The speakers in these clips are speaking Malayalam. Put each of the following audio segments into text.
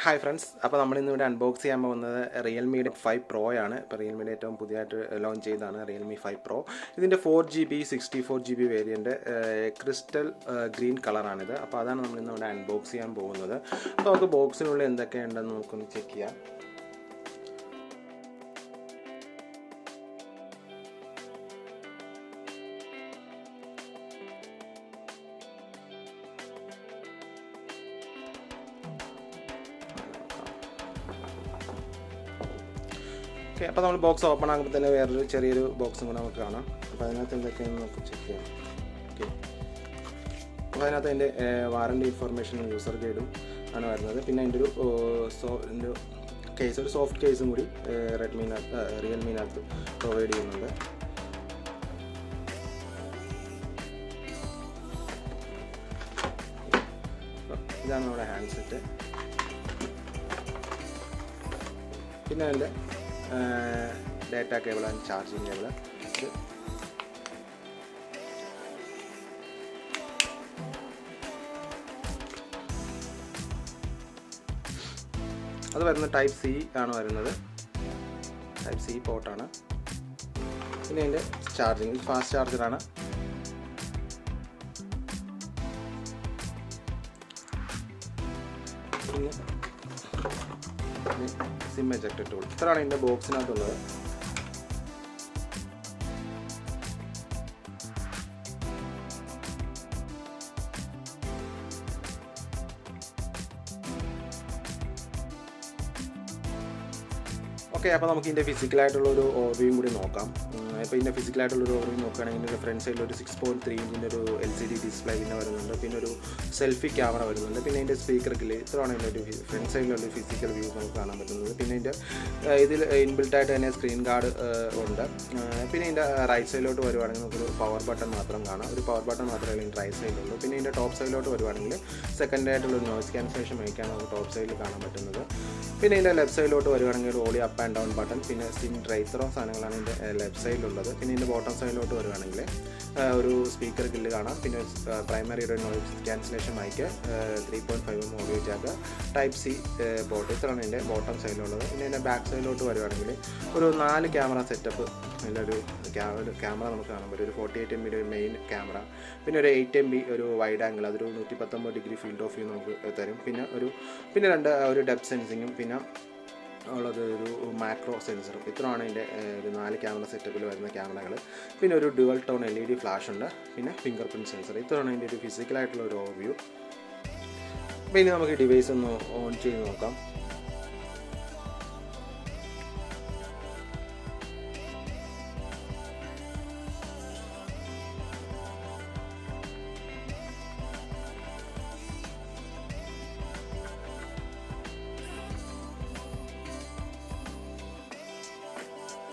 Hi friends, അപ്പോൾ നമ്മൾ ഇന്ന് ഇവിടെ അൺബോക്സ് ചെയ്യാൻ പോകുന്നത് Realme 5 Pro ആണ്. ഇപ്പോൾ Realme ഏറ്റവും പുതിയതായിട്ട് ലോഞ്ച് ചെയ്തതാണ് Realme 5 Pro. ഇതിൻ്റെ 4GB 64GB variant crystal green കളറാണിത്. അപ്പോൾ അതാണ് നമ്മൾ ഇന്ന് ഇവിടെ അൺബോക്സ് ചെയ്യാൻ പോകുന്നത്. അപ്പോൾ നമുക്ക് ബോക്സിനുള്ളിൽ എന്തൊക്കെയുണ്ടെന്ന് നമുക്കൊന്ന് ചെക്ക് ചെയ്യാം. ഓക്കെ, അപ്പോൾ നമ്മൾ ബോക്സ് ഓപ്പൺ ആകുമ്പോൾ തന്നെ വേറൊരു ചെറിയൊരു ബോക്സും കൂടെ നമുക്ക് കാണാം. അപ്പോൾ അതിനകത്ത് എന്തൊക്കെയാണെന്ന് നമുക്ക് ചെക്ക് ചെയ്യാം. ഓക്കെ, അപ്പോൾ അതിനകത്ത് അതിൻ്റെ വാറണ്ടി ഇൻഫർമേഷനും യൂസർ ഗൈഡും ആണ് വരുന്നത്. പിന്നെ അതിൻ്റെ ഒരു കേസ്, ഒരു സോഫ്റ്റ് കേസും കൂടി റിയൽമിനകത്ത് പ്രൊവൈഡ് ചെയ്യുന്നുണ്ട്. ഇതാണ് നമ്മുടെ ഹാൻഡ്സെറ്റ്. പിന്നെ അതിൻ്റെ data cable and charging cable. അത് വരുന്നത് ടൈപ്പ് സി ആണ് വരുന്നത്, ടൈപ്പ് സി പോർട്ടാണ്. പിന്നെ അതിൻ്റെ ചാർജിങ് ഫാസ്റ്റ് ചാർജറാണ്. പിന്നെ സിം എജക്ടർ ടൂൾ. ഇത്രയാണ് ഇതിൻ്റെ ബോക്സിനകത്തുള്ളത്. ഓക്കെ, അപ്പോൾ നമുക്ക് ഇതിൻ്റെ ഫിസിക്കലായിട്ടുള്ളൊരു ഓവർവ്യൂവും കൂടി നോക്കാം. ഇപ്പോൾ ഇതിൻ്റെ ഫിസിക്കലായിട്ടുള്ളൊരു ഓവർവ്യൂ നോക്കുകയാണെങ്കിൽ ഇതിൻ്റെ ഫ്രണ്ട് സൈഡിൽ ഒരു 6.3 ഇഞ്ചിൻ്റെ ഒരു LCD ഡിസ്പ്ലേ പിന്നെ വരുന്നുണ്ട്. പിന്നെ ഒരു സെൽഫി ക്യാമറ വരുന്നുണ്ട്. പിന്നെ ഇതിൻ്റെ സ്പീക്കർ കില്ല്. ഇത്രയാണ് ഇതിൻ്റെ ഒരു ഫ്രണ്ട് സൈഡിലുള്ള ഫിസിക്കൽ വ്യൂ നമുക്ക് കാണാൻ പറ്റുന്നത്. പിന്നെ ഇതിൽ ഇൻബിൽട്ടായിട്ട് തന്നെ സ്ക്രീൻ ഗാർഡ് ഉണ്ട്. പിന്നെ ഇതിൻ്റെ റൈറ്റ് സൈഡിലോട്ട് വരുവാണെങ്കിൽ നമുക്കൊരു പവർ ബട്ടൺ മാത്രം കാണാം. ഒരു പവർ ബട്ടൺ മാത്രമേ ഇതിൻ്റെ റൈറ്റ് സൈഡിലുള്ളൂ. പിന്നെ ഇതിൻ്റെ ടോപ്പ് സൈഡിലോട്ട് വരുവാണെങ്കിൽ സെക്കൻഡായിട്ടുള്ളൊരു നോയ്സ് ക്യാൻസലേഷൻ മൈക്കാണ് നമുക്ക് ടോപ്പ് സൈഡിൽ കാണാൻ പറ്റുന്നത്. പിന്നെ ഇതിൻ്റെ ലെഫ്റ്റ് സൈഡിലോട്ട് വരുവാണെങ്കിൽ ഒരു audio up and down button, പിന്നെ സിം ട്രൈ, ഇത്രയും സാധനങ്ങളാണ് ഇതിൻ്റെ ലെഫ്റ്റ് സൈഡിലുള്ളത്. പിന്നെ ഇതിൻ്റെ ബോട്ടം സൈഡിലോട്ട് വരുവാണെങ്കിൽ ഒരു സ്പീക്കർ ഗില്ല് കാണാം. പിന്നെ പ്രൈമറിയുടെ noise cancellation mic, 3.5 audio jack, type C port. ഇത്രയാണ് ഇതിൻ്റെ ബോട്ടം സൈഡിലുള്ളത്. പിന്നെ ഇതിൻ്റെ ബാക്ക് സൈഡിലോട്ട് വരുവാണെങ്കിൽ ഒരു 4 ക്യാമറ സെറ്റപ്പ്. ഇതിലൊരു ക്യാമറ നമുക്ക് കാണാൻ പറ്റും. ഒരു 48 MB ഒരു മെയിൻ ക്യാമറ, പിന്നെ ഒരു 8 MB ഒരു വൈഡ് ആംഗിൾ, അതൊരു 119 ഡിഗ്രി ഫീൽഡ് ഓഫ് വ്യൂ നമുക്ക് തരും. പിന്നെ ഒരു ഡെപ്ത് സെൻസിങ്ങും പിന്നെ ഉള്ളത് ഒരു മാക്രോ സെൻസറും. ഇത്രയാണ് ഇതിൻ്റെ ഒരു 4 ക്യാമറ സെറ്റപ്പിൽ വരുന്ന ക്യാമറകൾ. പിന്നെ ഒരു ഡുവൽ ടോൺ LED ഫ്ലാഷ് ഉണ്ട്. പിന്നെ ഫിംഗർ പ്രിൻറ്റ് സെൻസർ. ഇത്രയാണ് ഇതിൻ്റെ ഒരു ഫിസിക്കലായിട്ടുള്ള ഒരു ഓവർവ്യൂ. അപ്പോൾ ഇനി നമുക്ക് ഡിവൈസ് ഒന്ന് ഓൺ ചെയ്ത് നോക്കാം.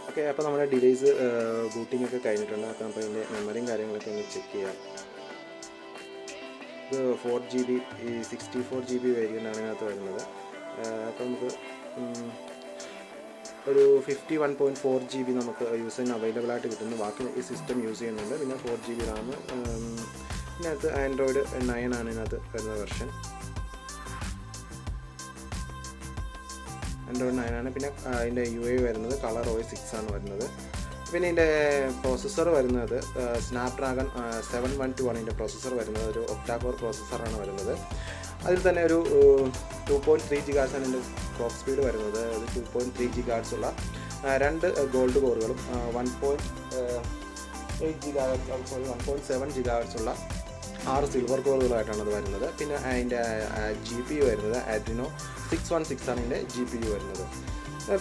ഓക്കെ, അപ്പോൾ നമ്മുടെ ഡിവൈസ് ബൂട്ടിംഗ് ഒക്കെ കഴിഞ്ഞിട്ടുണ്ട്. അപ്പോൾ നമുക്ക് അതിൻ്റെ മെമ്മറിയും കാര്യങ്ങളൊക്കെ ഒന്ന് ചെക്ക് ചെയ്യാം. ഇത് 4GB 64GB വേരിയൻ്റാണ് ഇതിനകത്ത് വരുന്നത്. അപ്പോൾ നമുക്ക് ഒരു 51.4GB നമുക്ക് യൂസിന് അവൈലബിൾ ആയിട്ട് കിട്ടുന്നു. ബാക്കി ഈ സിസ്റ്റം യൂസ് ചെയ്യുന്നുണ്ട്. പിന്നെ 4GB RAM. ഇതിനകത്ത് ആൻഡ്രോയിഡ് 9 ആണ് ഇതിനകത്ത് വരുന്ന വെർഷൻ. ആൻഡ്രോയിഡ് 9 ആണ്. പിന്നെ അതിൻ്റെ UI വരുന്നത് കളർ OS 6 ആണ് വരുന്നത്. പിന്നെ ഇതിൻ്റെ പ്രോസസ്സർ വരുന്നത് സ്നാപ്ഡ്രാഗൺ 712 ആണ് ഇതിൻ്റെ പ്രോസസ്സർ വരുന്നത്. ഒരു ഒക്ടാ കോർ പ്രോസസ്സറാണ് വരുന്നത്. അതിൽ തന്നെ ഒരു 2.3 GHz ആണ് ഇതിൻ്റെ ക്ലോക്ക് സ്പീഡ് വരുന്നത്. അത് 2.3 GHz ഉള്ള 2 ഗോൾഡ് കോറുകളും 1.7 GHz ഉള്ള 6 സിൽവർ കോറുകളായിട്ടാണ് അത് വരുന്നത്. പിന്നെ അതിൻ്റെ GPU വരുന്നത് Adreno 616 ആണ് ഇതിൻ്റെ GPU വരുന്നത്.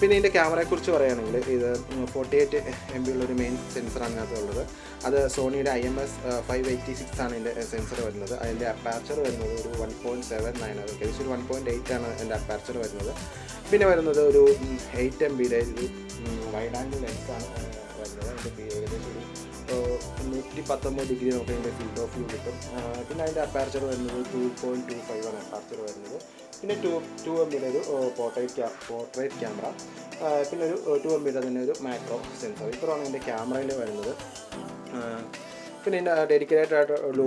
പിന്നെ ഇതിൻ്റെ ക്യാമറയെക്കുറിച്ച് പറയുകയാണെങ്കിൽ ഇത് 48 MB ഉള്ളൊരു മെയിൻ സെൻസറാണ് ഇതിനകത്ത് ഉള്ളത്. അത് സോണിയുടെ IMX 586 ആണ് ഇതിൻ്റെ സെൻസർ വരുന്നത്. അതിൻ്റെ അപ്പാർച്ചർ വരുന്നത് ഒരു 1.79 ഏകദേശം ഒരു 1.8 ആണ് അതിൻ്റെ അപ്പാർച്ചർ വരുന്നത്. പിന്നെ വരുന്നത് ഒരു 8 MBയുടെ ഒരു വൈഡ് ആംഗിൾ ലെൻസാണ് വരുന്നത്. അതിൻ്റെ ഏകദേശം ഒരു 119 ഡിഗ്രി നമുക്ക് അതിൻ്റെ ഫീൽഡ് ഓഫ് വ്യൂ കിട്ടും. പിന്നെ അതിൻ്റെ അപ്പാർച്ചർ വരുന്നത് 2.25 ആണ് അപ്പാർച്ചർ വരുന്നത്. പിന്നെ 2 MBയുടെ ഒരു പോർട്രേറ്റ് ക്യാമറ, പിന്നെ ഒരു 2 MBയുടെ തന്നെ ഒരു മാക്രോ സെൻസർ. ഇത്രയാണ് ഇതിൻ്റെ ക്യാമറയിൽ വരുന്നത്. പിന്നെ ഇതിൻ്റെ ഡെഡിക്കേറ്റഡ് ആയിട്ട് ഒരു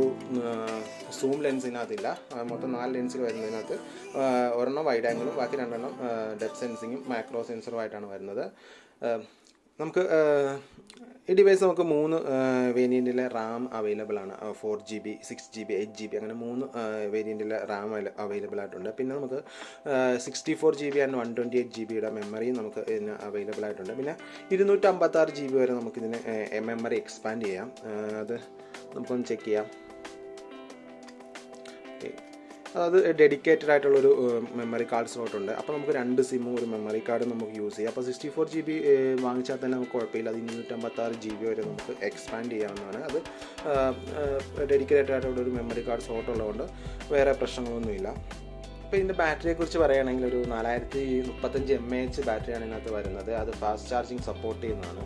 സൂം ലെൻസിനകത്തില്ല. മൊത്തം 4 ലെൻസിൽ വരുന്നതിനകത്ത് ഒരെണ്ണം വൈഡ് ആംഗിളും ബാക്കി 2 ഡെപ്ത് സെൻസിങ്ങും മാക്രോ സെൻസറുമായിട്ടാണ് വരുന്നത്. നമുക്ക് ഈ ഡിവൈസ് നമുക്ക് 3 വേരിയൻറ്റിലെ റാം അവൈലബിൾ ആണ്. 4GB 6GB 8GB അങ്ങനെ 3 വേരിയൻറ്റിലെ റാം അവൈലബിൾ ആയിട്ടുണ്ട്. പിന്നെ നമുക്ക് 64GB ആൻഡ് 128GBയുടെ മെമ്മറിയും നമുക്ക് ഇതിന് അവൈലബിൾ ആയിട്ടുണ്ട്. പിന്നെ 256GB വരെ നമുക്കിതിന് മെമ്മറി എക്സ്പാൻഡ് ചെയ്യാം. അത് നമുക്കൊന്ന് ചെക്ക് ചെയ്യാം. അത് ഡെഡിക്കേറ്റഡ് ആയിട്ടുള്ളൊരു മെമ്മറി കാർഡ് സ്ലോട്ട് ഉണ്ട്. അപ്പോൾ നമുക്ക് 2 സിമ്മും ഒരു മെമ്മറി കാർഡും നമുക്ക് യൂസ് ചെയ്യാം. അപ്പോൾ 64GB വാങ്ങിച്ചാൽ തന്നെ നമുക്ക് കുഴപ്പമില്ല. അത് 256GB വരെ നമുക്ക് എക്സ്പാൻഡ് ചെയ്യാവുന്നതാണ്. അത് ഡെഡിക്കേറ്റഡ് ആയിട്ടുള്ളൊരു മെമ്മറി കാർഡ് സ്ലോട്ട് ഉള്ളതുകൊണ്ട് വേറെ പ്രശ്നങ്ങളൊന്നുമില്ല. അപ്പോൾ ഇതിൻ്റെ ബാറ്ററിയെക്കുറിച്ച് പറയുകയാണെങ്കിൽ ഒരു 4035 mAh ബാറ്ററിയാണ് ഇതിനകത്ത് വരുന്നത്. അത് ഫാസ്റ്റ് ചാർജിങ് സപ്പോർട്ട് ചെയ്യുന്നതാണ്.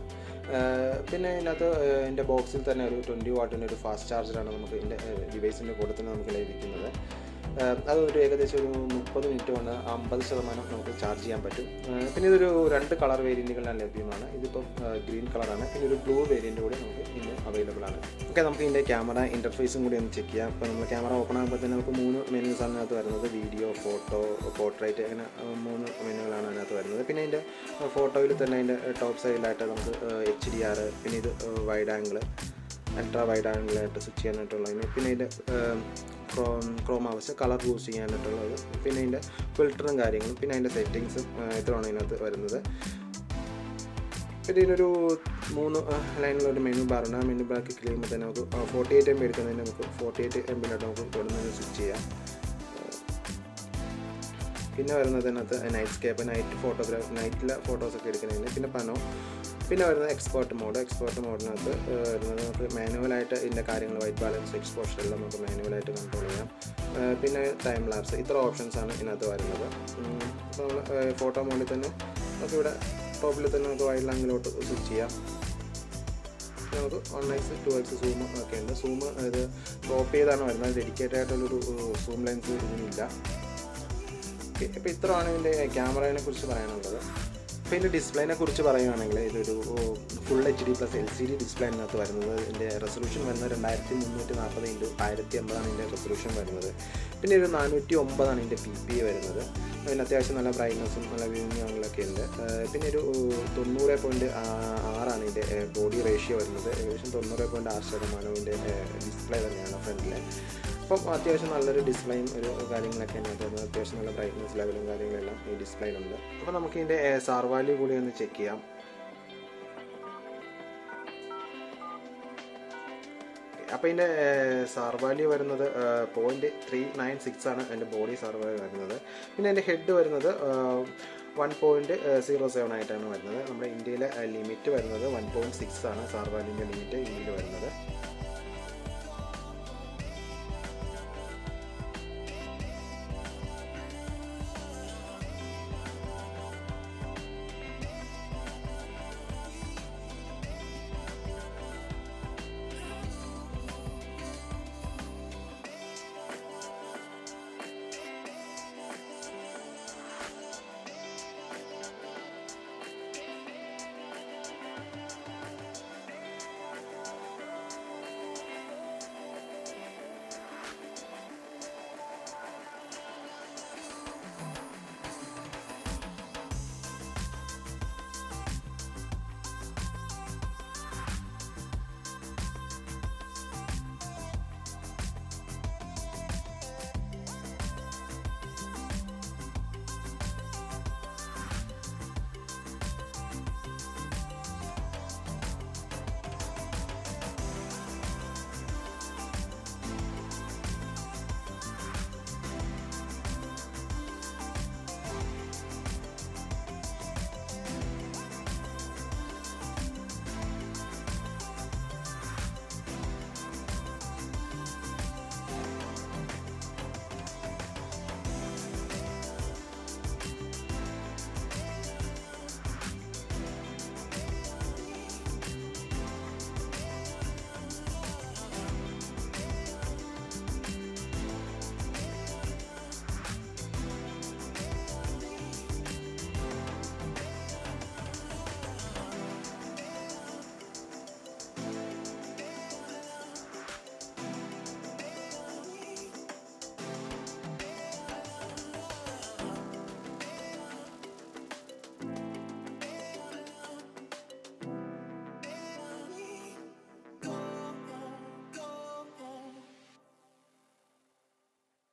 പിന്നെ ഇതിനകത്ത് ഇതിൻ്റെ ബോക്സിൽ തന്നെ ഒരു 20 വാട്ടിൻ്റെ ഒരു ഫാസ്റ്റ് ചാർജറാണ് നമുക്ക് ഇതിൻ്റെ ഡിവൈസിൻ്റെ കൂടെ തന്നെ നമുക്ക് ലഭിക്കുന്നത്. അതൊരു ഏകദേശം ഒരു 30 മിനിറ്റ് കൊണ്ട് 50% നമുക്ക് ചാർജ് ചെയ്യാൻ പറ്റും. പിന്നെ ഇതൊരു 2 കളർ വേരിയൻറ്റുകളാണ് ലഭ്യമാണ്. ഇതിപ്പം ഗ്രീൻ കളറാണ്. പിന്നെ ഒരു ബ്ലൂ വേരിയൻറ്റ് കൂടി നമുക്ക് ഇന്ന് അവൈലബിൾ ആണ്. ഓക്കെ, നമുക്ക് ഇതിൻ്റെ ക്യാമറ ഇൻ്റർഫേസും കൂടി ഒന്ന് ചെക്ക് ചെയ്യാം. ഇപ്പോൾ നമ്മൾ ക്യാമറ ഓപ്പൺ ആകുമ്പോൾ തന്നെ നമുക്ക് 3 മെനുസാണ് അതിനകത്ത് വരുന്നത്. വീഡിയോ, ഫോട്ടോ, പോർട്രേറ്റ് അങ്ങനെ 3 മെനുകളാണ് അതിനകത്ത് വരുന്നത്. പിന്നെ ഇതിൻ്റെ ഫോട്ടോയിൽ തന്നെ അതിൻ്റെ ടോപ്പ് സൈഡിലായിട്ട് നമുക്ക് HDR, പിന്നെ ഇത് വൈഡ് ആംഗിൾ, അൾട്രാ വൈഡ് ആംഗിളായിട്ട് സ്വിച്ച് ചെയ്യാനായിട്ടുള്ളതിന്, പിന്നെ ഇതിൻ്റെ ക്രോം ആവശ്യം കളർ യൂസ് ചെയ്യാനായിട്ടുള്ളത്, പിന്നെ അതിൻ്റെ ഫിൽറ്ററും കാര്യങ്ങളും, പിന്നെ അതിൻ്റെ സെറ്റിങ്സും ഇത്രയാണ് ഇതിനകത്ത് വരുന്നത്. പിന്നെ ഇതിനൊരു 3 ലൈനിലൊരു മെനു ബാറാണ്. ആ മെനു ബാർക്ക് ക്ലിക്ക് ചെയ്യുമ്പോൾ തന്നെ നമുക്ക് 48 MB എടുക്കുന്നതിന് നമുക്ക് 48 MB നമുക്ക് തുടർന്ന് സ്വിച്ച് ചെയ്യാം. പിന്നെ വരുന്നത് അതിനകത്ത് നൈറ്റ്സ്കേപ്പ്, നൈറ്റിലെ ഫോട്ടോസൊക്കെ എടുക്കുന്നതിന്, പിന്നെ പനോ, പിന്നെ വരുന്നത് എക്സ്പോർട്ട് മോഡിനകത്ത് വരുന്നത് നമുക്ക് മാനുവലായിട്ട് ഇതിൻ്റെ കാര്യങ്ങൾ വൈറ്റ് ബാലൻസ്, എക്സ്പോഷർ എല്ലാം നമുക്ക് മാനുവലായിട്ട് കൺട്രോൾ ചെയ്യാം. പിന്നെ ടൈം ലാപ്സ്, ഇത്ര ഓപ്ഷൻസാണ് ഇതിനകത്ത് വരുന്നത്. അപ്പോൾ നമ്മൾ ഫോട്ടോ മോഡിൽ തന്നെ നമുക്കിവിടെ ടോപ്പിൽ തന്നെ നമുക്ക് വൈഡ് ആംഗിലോട്ട് സ്വിച്ച് ചെയ്യാം. നമുക്ക് 1x 2x സൂം ഒക്കെ ഉണ്ട്. സൂം ഇത് ക്രോപ്പ് ചെയ്താണ് വരുന്നത്. ഡെഡിക്കേറ്റഡ് ആയിട്ടുള്ളൊരു സൂം ലെൻസ് ഇതിനില്ല. അപ്പോൾ ഇത്രയാണ് ഇതിൻ്റെ ക്യാമറയെ കുറിച്ച് പറയാനുള്ളത്. അപ്പോൾ ഇതിൻ്റെ ഡിസ്പ്ലേനെ കുറിച്ച് പറയുകയാണെങ്കിൽ ഇതൊരു ഫുൾ HD+ LCD ഡിസ്പ്ലേ അതിനകത്ത് വരുന്നത്. ഇതിൻ്റെ റെസൊല്യൂഷൻ വരുന്നത് 2340x1080 ആണ് ഇതിൻ്റെ റെസൊല്യൂഷൻ വരുന്നത്. പിന്നെ ഒരു 409 ഇതിൻ്റെ PPI വരുന്നത്. അതിന് അത്യാവശ്യം നല്ല ബ്രൈറ്റ്നസ്സും നല്ല വ്യൂയിങ് ആംഗിളൊക്കെ ഉണ്ട്. പിന്നെ ഒരു 90.6 ഇതിൻ്റെ ബോഡി റേഷ്യോ വരുന്നത്. ഏകദേശം 90.6% ഇതിൻ്റെ ഡിസ്പ്ലേ തന്നെയാണ് ഫ്രണ്ടിലെ. അപ്പം അത്യാവശ്യം നല്ലൊരു ഡിസ്പ്ലേയും ഒരു കാര്യങ്ങളൊക്കെ അതിനകത്ത് വരുന്നത്. അത്യാവശ്യം നല്ല ബ്രൈറ്റ്നസ് ലെവലും കാര്യങ്ങളെല്ലാം ഈ ഡിസ്പ്ലേയിലുണ്ട്. അപ്പോൾ നമുക്ക് ഇതിൻ്റെ SAR വാല്യൂ കൂടി ഒന്ന് ചെക്ക് ചെയ്യാം. അപ്പോൾ ഇതിൻ്റെ SAR വാല്യൂ വരുന്നത് 0.396 ആണ് എൻ്റെ ബോഡി SAR വാല്യൂ വരുന്നത്. പിന്നെ എൻ്റെ ഹെഡ് വരുന്നത് 1.07 ആയിട്ടാണ് വരുന്നത്. നമ്മുടെ ഇന്ത്യയിലെ ലിമിറ്റ് വരുന്നത് 1.6 ആണ് SAR വാല്യൂവിൻ്റെ ലിമിറ്റ് ഇന്ത്യയിൽ വരുന്നത്.